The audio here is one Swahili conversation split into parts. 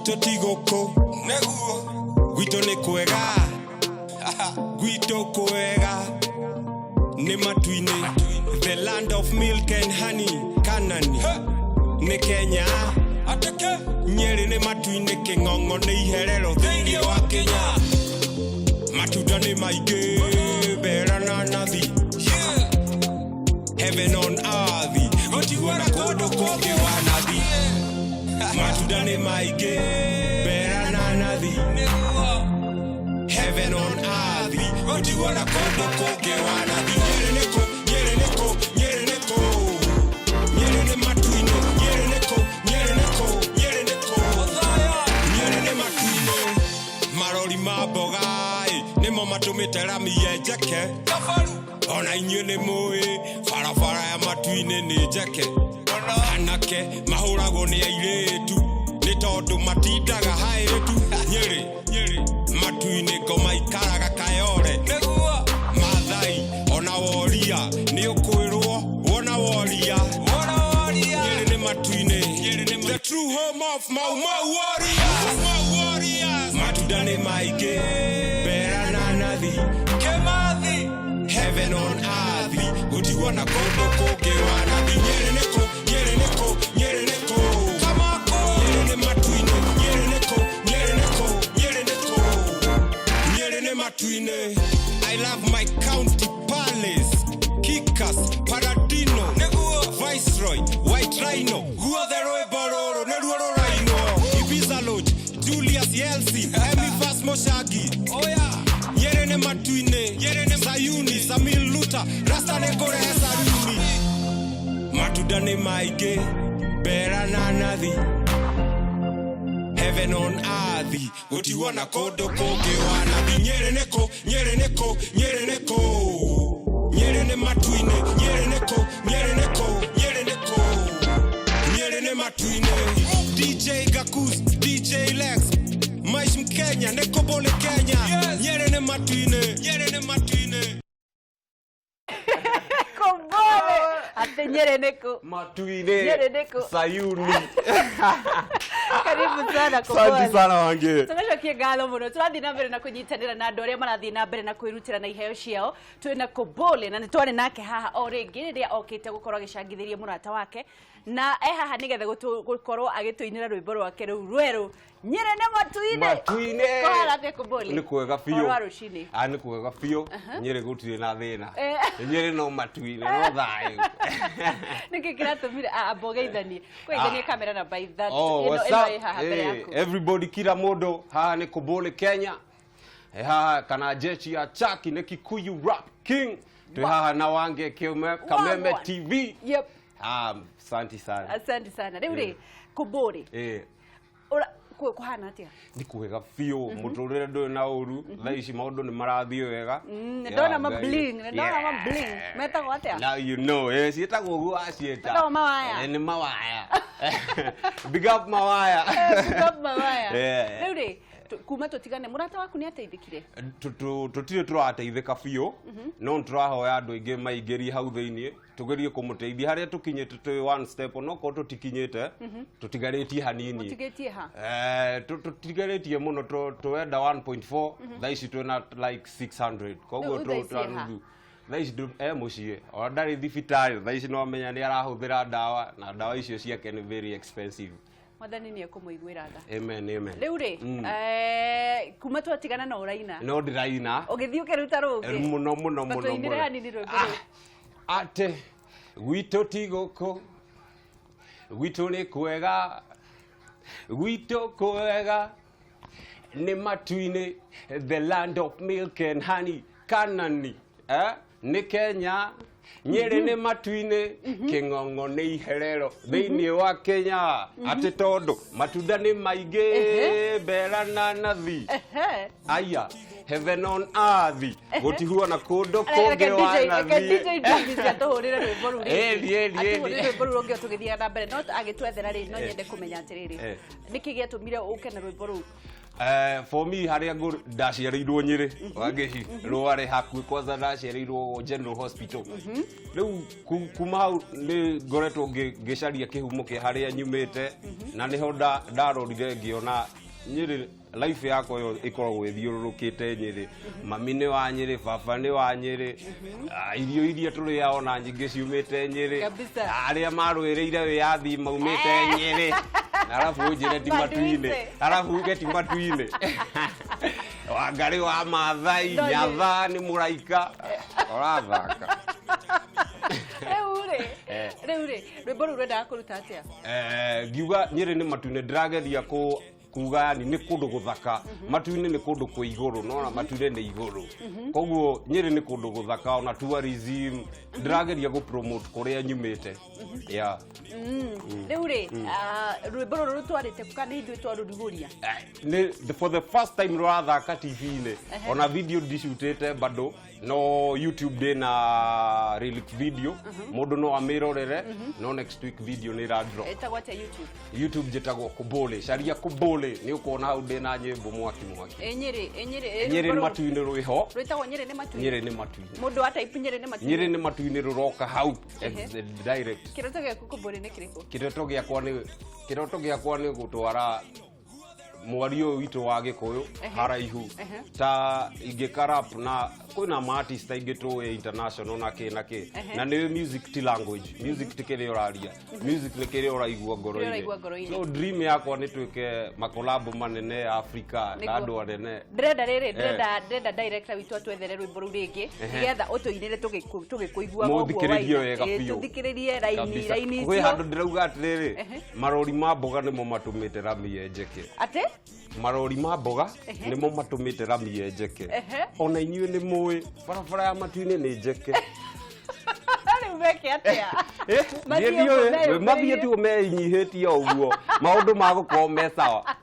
gwito tigoko neguo gwito ni kwega gwito kwega ni matuine the land of milk and honey Kanani ni Kenya atake Nyeri ni matuine King'ong'o ni iherero thĩinĩ wa Kenya matunda ni maingĩ bera na nathi heaven on earth gũtigũra kũndũ kũngĩ wa nathi matunda ni maingĩ bera na nathi heaven on earth gũtigũra kũndũ kũngĩ wa nathi Nyeri nĩkũ Nyeri nĩkũ Nyeri nĩkũ Nyeri nĩ matuine Nyeri nĩkũ Nyeri nĩkũ Nyeri nĩkũ Nyeri nĩ matuine marori ma mboga nĩmo matũmĩte rami yenjeke ona inyuĩ nĩ mũĩ barabara ya matuine nĩ njeke anake mahũragwo nĩ airĩtu nĩ tondũ matindaga haĩrĩtu Nyeri matuine ngoma ikaraga Kayole Maathai ona Woria nĩ ũkwĩrwo wona Woria Nyeri nĩ matuine the true home of Mau warriors matunda nĩ maingĩ bera na nathi Kimathi heaven on earth gũtigwo na kũndũ kũngĩ wa nathi Nyeri nĩkũ Nyeri nĩkũ Nyeri nĩkũ kamako Nyeri nĩ matuine Nyeri nĩkũ Nyeri nĩkũ Nyeri nĩkũ Nyeri nĩ matuine I love my county palace Kikas Paradino Viceroy White Rhino guothe rwĩmbo rũrũ nĩruo rũrainwo Ibiza Lodge Julius Yeltsin Emi Fast Moshagi Nyeri nĩ matuine Sayuni Samil Luta Rasta nĩ kũrehe Sayuni matunda nĩ maingĩ bera na nathi heaven on earth gũtigwo na kũndũ kũngĩ wa nathi Nyeri nĩkũ Nyeri nĩkũ Nyeri nĩkũ Nyeri nĩ matuine Nyeri nĩkũ Nyeri nĩkũ Nyeri nĩkũ Nyeri nĩ matuine DJ Gakus DJ Lex Mais Mkenya nĩ KOBOLE Kenya Nyeri nĩ matuine Nyeri nĩ matuine KOBOLE ate Nyeri nĩkũ matuine Nyeri nĩkũ Sayuni karibu sana KOBOLE asante sana wange tunacokia ngatho muno turathii na mbere na kunyitanira na andu aria marathii na mbere na kwirutira na iheo ciao twina KOBOLE na nitwari nake haha o ringi riria okite gukorwo agicangithiria murata wake na haha nigetha gukorwo agituinira rwimbo rwake riu rweru Nyeri nĩ matuine ko harate KOBOLE ni kwega biũ rucini ni kwega biũ Nyeri gũtirĩ na thĩna Nyeri no matuine no thayũ niki kiratumire abogeithanie kweithanie kamera na by that everybody kila mũndũ haha ni KOBOLE Kenya haha kana jeshi ya Chaki ni Kikuyu Rap King tu haha na wange Kameme TV yep asante sana riu ri KOBOLE kuhana atia ni kwega biũ mũtũrĩre ndũrĩ na ũru thaa ici maũndũ nĩ marathiĩ wega ndona ma bling metagwo atia now you know ciĩtagwo ũguo aciĩta metagwo mawaya nĩ mawaya big up mawaya riu ri kuma tutigane murata waku ni ateithikire tutire turateithika biũ no turahoya andũ aingĩ maingĩrie hau thĩinĩ tugerie kũmũteithia harĩa tukinyĩte tu one step onoko tutikinyĩte tutigarĩtie hanini tutigetie ha tutigarĩtie mũno twenda 1.4 thaa ici twina like 600 koguo tũtaruthu thaa ici mũciĩ ona ndarĩ thibitarĩ thaa ici no menya nĩ arahũthĩra ndawa na ndawa icio ciake nĩ very expensive Mwathani ni ekumuiguira tha amen riu ri kuma twatigana na uraina no ndiraina ugithii ukiruta rungi muno tuinire hanini rwimbo ate gwitũ tigũkũ gwitũ nĩ kwega gwitũ kwega nĩ matuine the land of milk and honey Kanani nĩ Kenya Nyeri nĩ matuine King'ong'o nĩ iherero thĩinĩ wa Kenya ate tondũ matunda nĩ maingĩ bera na nathi aya heaven on earth gũtigwo na kũndũ kũngĩ wa nathi DJ Davis atuhurire rwimbo rũu rwimbo rũu rũngĩ tũgĩthiaga na mbere no agĩtwethera rĩ no nyende kũmenya atĩrĩrĩ nĩkĩ gĩatũmire ũke na rwimbo rũu For me haria go ndaciarirwo Nyeri wangeci rware hakuĩ kwanza ndaciarirwo General Hospital riu kuma hau ni ngoretwo ngicaria kihumo kia haria nyumite na niho ndarorire ngiona Nyeri life yako yo ikoragwo ithiururukite Nyeri mami ni wa Nyeri baba ni wa Nyeri irio iria turi yao na nyingi ciumite Nyeri aria marwireire wiathi maumite Nyeri arafu njire ti matuine arafu uge ti matuine Wangari wa Maathai Nyatha ni muraika orathaka Reure rwimbo ruru rwenda kuruta atia ngiuga Nyeri ni matuine ndirageria kuga yani ni kundu guthaka matuine ni kundu kwa iguru no matuine ni iguru koguo Nyeri ni kundu guthaka ona tourism ndirageria go promote kuria nyumite yeah Reure rwimbo ruru twarite kana ithu twaruriguria for the first time rathaka TV-ine ona video dishutete bado no YouTube de na relic video mundu no amirorere no next week video ni ra drop etagwate YouTube jetagwo KOBOLE sharia KOBOLE ni ukona hau de na nyimbo mwaki Nyeri matuine rwiho rwitagwo Nyeri ni matuine mundu ataipu Nyeri ni matuine ruroka hau direct kiroto giaku KOBOLE ni kiriko kiroto giakwa ni gutwara mwario witu wa Gikuyu haraihu ta ingikarap na kwina artist ingitwe international na ni music ti language music tikire oraria music nikire oraigua ngoro-ini so dream yakwa ni twike makolabo manene Africa na andu anene ndrenda director witu atwethere rwimbo ru ringi nigetha utuinire tugikuigua muthikiririe wega biu tuthikiririe raini kwi handu ndirauga atiriri marori ma mboga nimo matumite rami yenjeke ate marori ma mboga nimo matumite rami yenjeke ona inyuĩ ni muĩ barabara ya matuine ni njeke ubeke atia mathiĩ tu meinyihitie uguo maundu ma gukorwo me sawa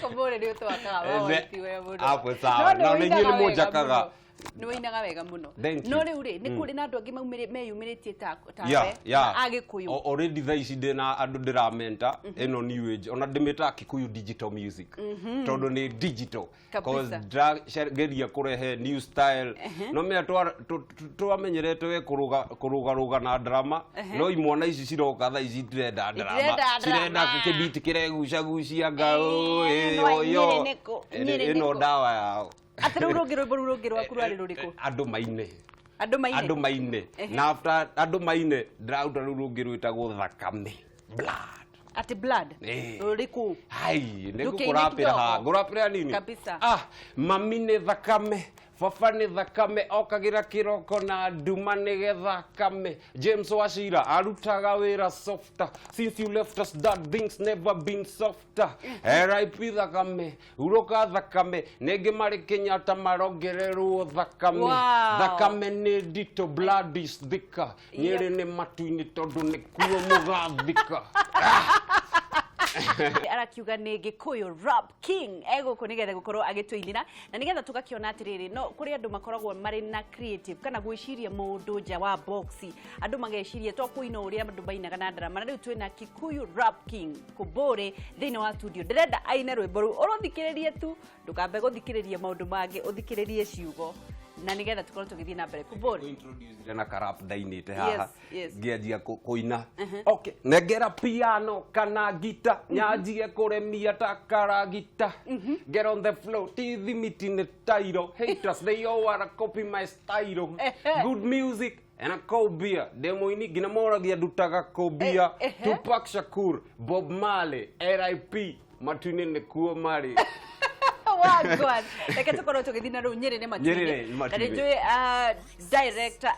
KOBOLE ni utwakaga woti we mundu apo sawa no ni inyuĩ ni munjakaga ni wainaga wega muno no riu ri ni kuri na andu angi meyumiritie ta Agikuyu already thaici ndina andu ndiramenta eno new age ona ndimita Kikuyu digital music tondu ni digital cause geria kurehe new style no me twamenyerete we kuruga na drama no imwana ici ciroka thaici direnda drama cirenda kibiti kiregucagucia ngao yo eno dawa yao atero rugiro rwaku rwari ruriko andu maine na after andu maine ndirauta rugiro itagwo thakame blood ati blood ruriku hai ngurapira nini kabisa mamine thakame baba ni thakame okagira kiroko na nduma ni gethakame James Wachira arutaga wira softer since you left us that things never been softer RIP thakame uroka thakame nenge mari Kenyatta marongererwo thakame thakame ni dito blood is thicker Nyeri ni matuine tondu ni kuo mugathika arakiuga ni Gikuyu rap king ego nigetha gukorwo agitwinira na nigetha tugakiona atiriri no kuri andu makoragwo mari na creative kana gwiciria mundu nja wa box andu mageciria to kuina uria andu bainaga na drama na riu twina Gikuyu rap king KOBOLE thini wa studio ndirenda aine rwimbo ru uruthikiririe tu ndukambe guthikiriria maundu mangi uthikiririe ciugo na nigetha tukorwo tugithii na mbere KOBOLE introduce na karap dainite haha ngianjia kuina okay negera piano kana guitar nyanjie kuremia ta karagita get on the floor tithimiti ni tairo haters they all are copy my style good music and a kobia demo ini gina moragia dutaga kobia Tupac Shakur Bob Marley RIP matuine ne kuo mari God like tukorwo tugithina ru Nyeri ni matuine ndio director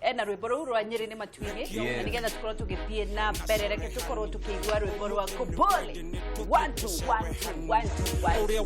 ena rwimbo ru rwa Nyeri ni matuine na nigetha tukorwo tugithie na mbere reke tukorwo tukigwa rwimbo rwa KOBOLE 1 2 1 2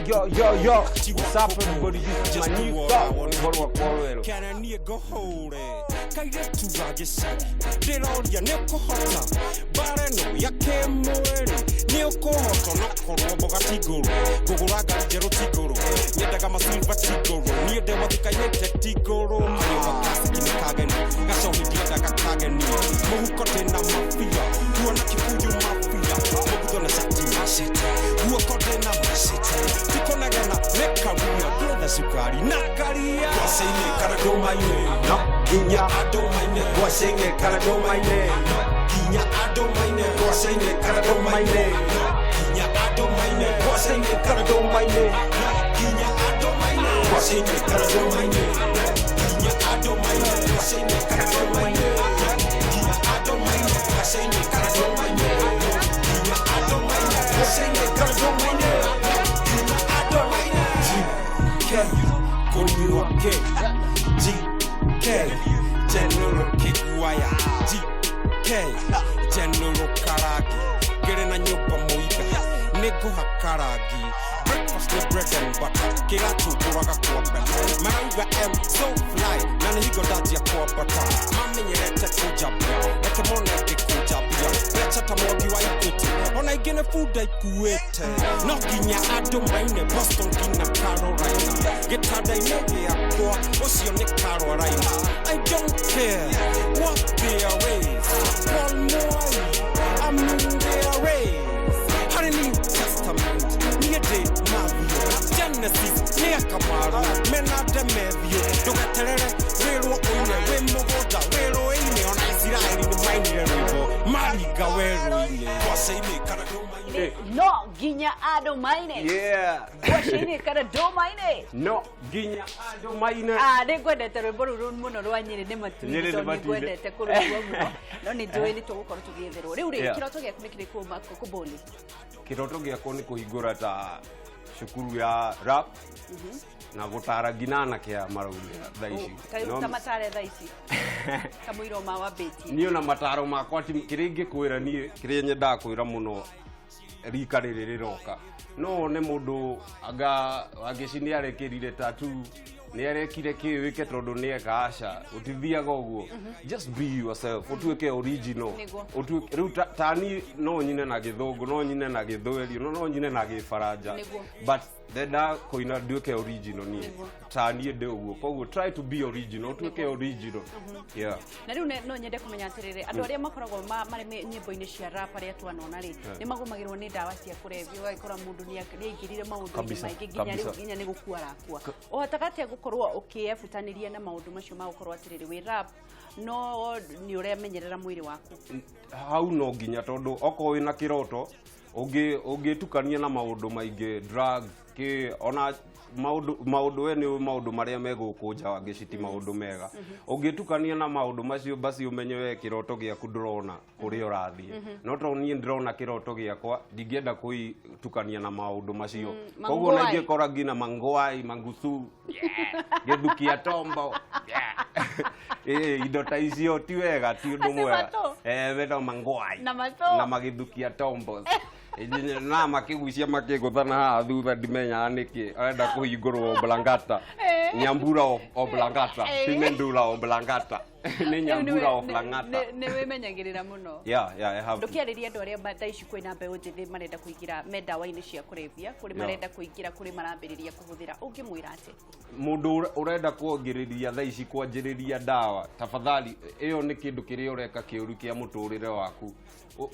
1 yo what's up everybody this is my new song rwa KOBOLE kana nie go hole kaire tugagisa ndiroria ne kuhota bareno yake mweri ni ukuhota no korwo boga tiguru guguraga jero tiguru nyendaga masilva tiguru ni ndewa thikainete tiguru mayo bakasi kimekageni gacohidia gakageni muhuko tena mafia tuona Kikuyu mafia mugutho na shati ngari nakaria Gwacine kana domaine No ginya adomaine Gwacine kana domaine No ginya adomaine Gwacine kana domaine No ginya adomaine Gwacine kana domaine No ginya adomaine Gwacine kana domaine No ginya adomaine Gwacine kana domaine No ginya adomaine Gwacine kana domaine No ginya adomaine Gwacine kana domaine GK General Kikuaya GK General Karagi Gere na nyumba muiga Nego hakaragi Breakfast with bread and butter Kira tu kuraga kwa beta Marauga M so fly Nani higo daji ya kwa bata Mami nyerete kujabia Eke mona ike kujabia Lecha tamogi wa ikuti Ona igene fuda ikuete Noginya adomaine Boston gina Carolina Getada inege ya kwa Osio ni Carolina I don't care what their race One more I'm in their race Honey New Testament Nia de Mavio Genesis Nia Kamara Menade Mevio Dogaterere Wero oine Wemogoda Wero ine Ona Israeli ni maini rebo Mariga wero ine Waseine kana domaine No ginya adomaine Yeah. Gwacine kana domaine No ginya adomaine nĩngwendete rwĩmbo rũu rũu mũno rwa Nyĩrĩ nĩ matu-inĩ tondũ nĩngwendete kũrũigua mũno no nĩ njũĩ nĩ tũgũkorwo tũgĩetherwo rĩu rĩ kĩroto gĩaku nĩ kĩrĩkũ KOBOLE Kĩroto gĩakwa nĩ kũhingũra ta cukuru ya rap na gũtara nginya anake a maraurĩra thaa ici ta matare thaa ici kamũira ũma wambĩtie niĩ ona mataro makwa kĩrĩa ingĩkwĩra niĩ kĩrĩa nyendaga kwĩra mũno rika rĩrĩ rĩroka no nĩ mũndũ anga angĩci nĩ arekĩrire tatu nĩ arekire kĩwĩke tondũ nĩ eka aca ũtithiaga ũguo just be yourself ũtuĩke original rĩu tani no nyine na gĩthũngũ no nyine na gĩthweri no nyine na gĩbaranja but ndenda kũina nduĩke original niĩ tani ndĩ ũguo koguo try to be original ũtuĩke original yeah na rĩu no nyende kũmenya atĩrĩrĩ andũ arĩa makoragwo marĩ nyĩmbo-inĩ cia rap arĩa twanona rĩ nĩ magũmagĩrwo nĩ ndawa cia kũrebia ũgagĩkora mũndũ nĩ aingĩrire maũndũ-inĩ maingĩ nginya nĩ gũkua arakua ũhotaga atĩa gũkorwo ũkĩebutanĩria na maũndũ macio ma gũkorwo atĩrĩrĩ wĩ rap no nĩ ũremenyerera mwĩrĩ waku hau no nginya tondũ okorwo wĩna kĩroto ũngĩtukania na maũndũ maingĩ drugs ona maũndũ we nĩ maũndũ marĩa megũkũnja wangĩciti maũndũ mega ũngĩtukania na maũndũ macio basi ũmenye we kĩroto gĩaku ndũrona kũrĩa ũrathiĩ no tondũ niĩ ndĩrona kĩroto gĩakwa ndingĩenda kũitukania na maũndũ macio koguo na ingĩkora nginya mangwai mangusu gĩthukia tombo indo ta icio ti wega ti ũndũ mwega wenda mangwai na magĩthukia tombo na makĩgucia makĩgũthana haha thutha ndimenyaga nĩkĩ arenda kũhingũrwo Blangata Nyambura o Blangata Timendula o Blangata nĩ Nyambura o Blangata nĩ wĩmenyagĩrĩra mũno I have ndũkĩarĩria andũ arĩa thaa ici kwĩna mbeũ njĩthĩ marenda kũingĩra ndawa-inĩ cia kũrebia kũrĩ marenda kũingĩra kũrĩ marambĩrĩria kũhũthĩra ũngĩmwĩra atĩ mũndũ ũrenda kuongererĩa thaa ici kwanjĩrĩria ndawa tafadhali ĩyo nĩ kĩndũ kĩrĩa ũreka kĩũru kĩa mũtũrĩre waku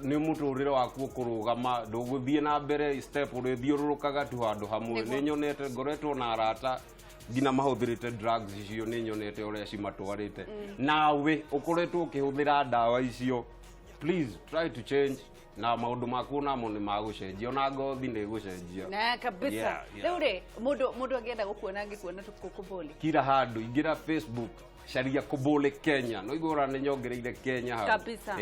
nĩ mũtũrĩre waku ũkũrũgama ndũgũthiĩ na mbere step ũrĩthiũrũrũkaga tu handũ hamwe nĩ nyonete ngoretwo na arata ngina mahũthĩrĩte drugs icio nĩ nyonete ũrĩa cimatwarĩte nawe ũkoretwo ũkĩhũthĩra ndawa icio please try to change na maũndũ maku namo nĩ magũcenjia ona ngothi nĩ ĩgũcenjia na kabisa rĩu rĩ mũndũ angĩenda gũkuona angĩkuona KOBOLE kila handũ ingĩra Facebook caria KOBOLE Kenya no igũra nĩ nyongereire Kenya hau kabisa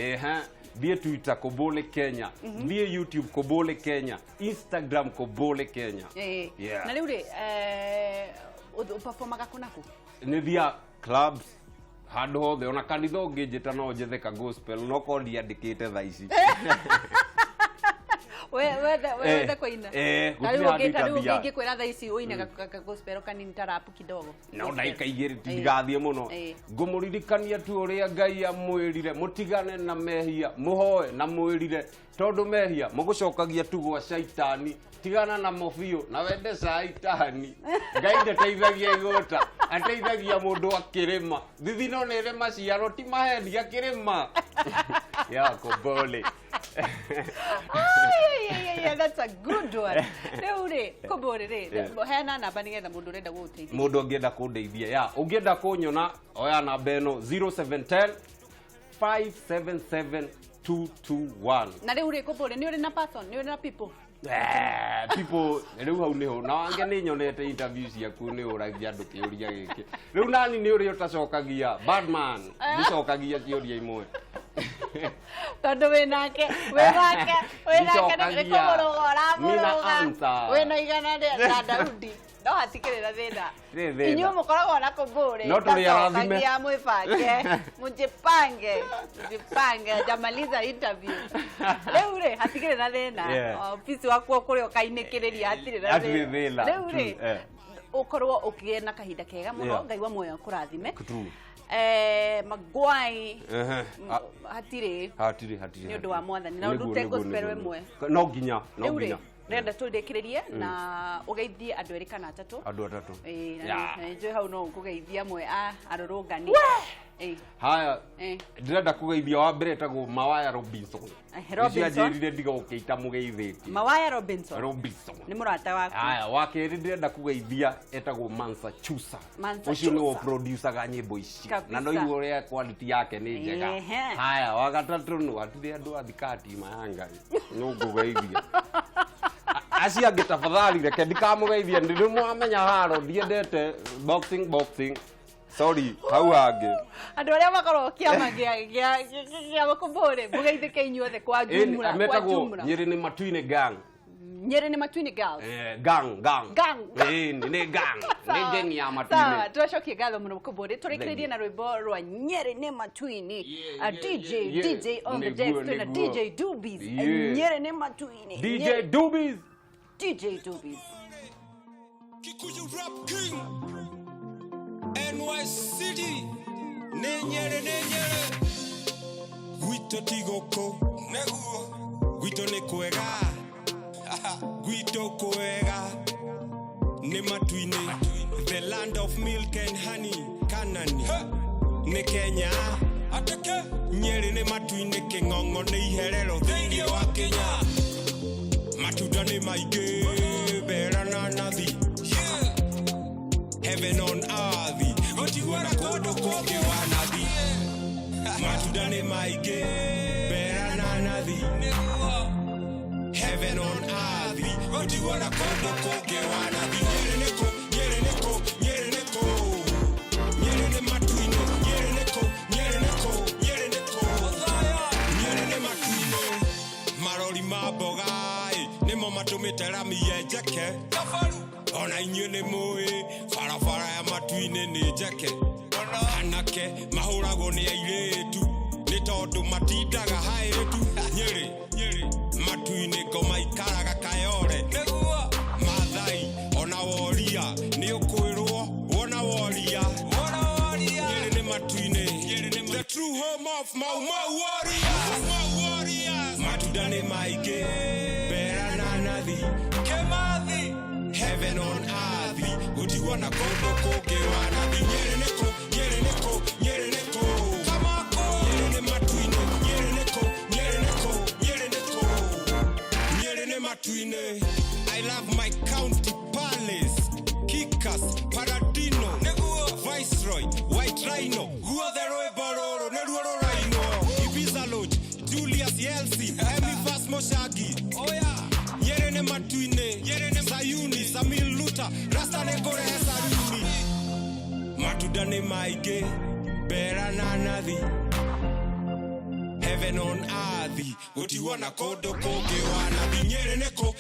thiĩ Twitter KOBOLE Kenya thiĩ YouTube KOBOLE Kenya Instagram KOBOLE Kenya na rĩu rĩ ũperformaga kũnaku nĩ thia clubs handũ hothe ona kanitha ũngĩnjĩta no njethe ka gospel no ko ndiandĩkĩte thaa ici wethe kũina rĩu ũngĩkwĩra thaa ici ũine ka gospel kanini ta rap kidogo no ndagĩka igĩrĩ tigathiĩ mũno ngũmũririkania tu ũrĩa Ngai amwĩrire mũtigane na mehia mũhoe na mwĩrire tondũ mehia mũgũcokagia tu gwa shaitani tigana na mobiũ na wende shaitani Ngai ndateithagia igũta ateithagia mũndũ akĩrĩma thithino nĩ ĩrĩ maciaro ti mahendi akĩrĩma Yeah, kobole. Yeah, that's a good one. Reure, kobole re. Hena namba nigetha mundu renda guteithia. Mundu angienda kundeithia. Yeah, ungienda kunyona oya namba eno 0710 577 221. Na reure kobole ni uri na person, ni uri na people. People riu hau niho na wange ni nyonete interviews yaku ni uragia andu kiuria giki riu nani ni uri utacokagia badman ndicokagia kiuria imwe tondu we nake ni komorogora moroga we na igana na Daudi no hatikirira thina inyu mukoragwo na kobole no tuli arathime ya mujipange jamaliza interview reure hatikirira thina ofisi wako kuri okainekiriria hatirira thina reure ukorwo ukiena kahinda kega muno ngai wa moyo kurathime magwai hatire ni undu wa mwathani na ndute gospel wemwe no ginya renda tuthikiririe na ugeithie andu eri kana atatu na njoo hau no kugeithia mwe arurungani haya ndirenda kugeithia wa mbere etagwo Mawaya Robinson njirire ndiga ukiita mugeithiti Mawaya Robinson ni murata waku haya wakeri ndirenda kugeithia etagwo Mansa Chusa ucio ni producer ga nyimbo ici na no igore quality yake ni njega haya wagatatu no atire andu athikati mayanga no ngugeithia acia ngitafadhali reke ndikamugeithia ndiru mwamenya haro ndiendete boxing sorry hau hangi andu aria makorwo kiama gia kobole mugeithike inyuothe kwa jumla Nyeri ni Matuine gang gang ni gang ni gang ya Matuine tucokie ngatho muno kobole turikiririe na rwimbo rwa Nyeri ni Matuine DJ on the deck na DJ Doobies Nyeri ni Matuine DJ Doobies Kikuyu Rap King NY City Nenyere Gwito tigoko Neguo Gwito ne kwega Gwito kwega Ne Matuine The land of milk and honey Kanani Ne Kenya Ateke Nyeri ne Matuine Kingongo ne iherero Thini wa Kenya Matuda ne maige Berana nathi Heaven on earth Otiwana kodo koke wanathi Matuda ne maige Berana nathi Heaven on earth Otiwana kodo koke wanathi Nyeri neko Nyeri ne Matuine Nyeri neko Nyeri ne Matuine Marori mabogai Nemo matumite rami yejeke Ona inyo ne moe Farafara ya Matuine ne jeke Anake mahurago ne airetu Ne tondu matindaga hairetu Nyeri Matuine goma ikaraga kayore Mathai ona woria Ne ukwirwo Wona woria Nyeri ne Matuine The true home of Mau warriors Matuda ne maige Berana nathi Kemathi Heaven on earth Utiwana kodo koke wanathi Nyeri neko Kamako Nyeri ne Matuine Nyeri ne Matuine I love my county palace Kikas, Paradino Viceroy, White Rhino Guadero Baroro, Neruoro Rhino Ibiza Lodge, Julius Yeltsin Emi Fast Moshagi Oh yeah Nyeri ne Matuine Sayuni, Samil Luta Rasta ne Kore Hesaruni Matuda ne maige Berana nathi Heaven on earth Utiwana kodo koke wanathi Nyeri neko